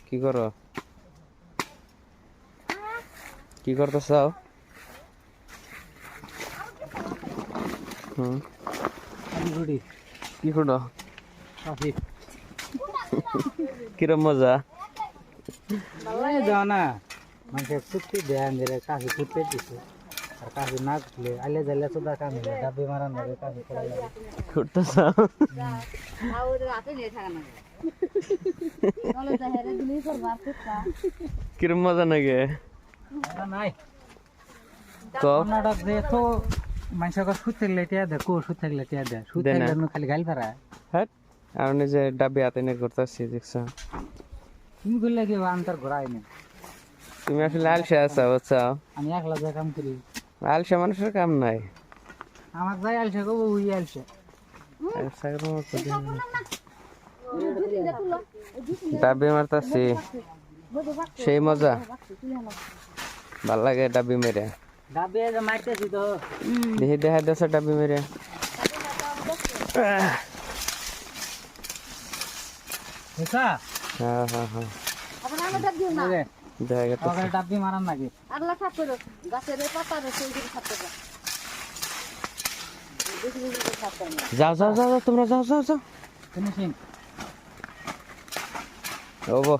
কি করো? কি করতেছাও? কি করো? কিরম মজা? না মানুষের চুক্তি দেন যে কাশি ফুটতে দিছে আর কাশি না ফুটলে আলে জালে তো কাম হলে ডাবে মারান লাগে কাশি করা লাগে করতেছাও? কিরম মজা নাগে? নাই তো কর্ণাটক যে তো মানুষকে সুদ থাকলে টিয়া দে কো সুদ থাকলে টিয়া দে সুদ থাকলে খালি গাল পারা হ্যাঁ আর যে ডাবি হাতে নিয়ে করতেছি দেখছো? তুমি করলে কি আন্তর ঘোরাই না তুমি আসলে আলসা আছো বুঝছো? আমি একলা যা কাম করি আলসা মানুষের কাম নাই। আমার যাই আলসে গো ওই আলসে ডাবি মারতাছি সেই মজা ভাল লাগে ডাবি মেরে। ডাবে যে মারতেছি তো দেখি দেখা দিয়েছে ডাবি মেরে। বুঝছা হ্যাঁ হ্যাঁ হ্যাঁ দেখা গেছে। ওখানে ডাবি মারান নাকি আগলা সাপ করো গাছের পাতা রয়েছে ওইদিকে সাপ করো যাও যাও যাও তোমরা যাও যাও যাও। ফিনিশিং ওবো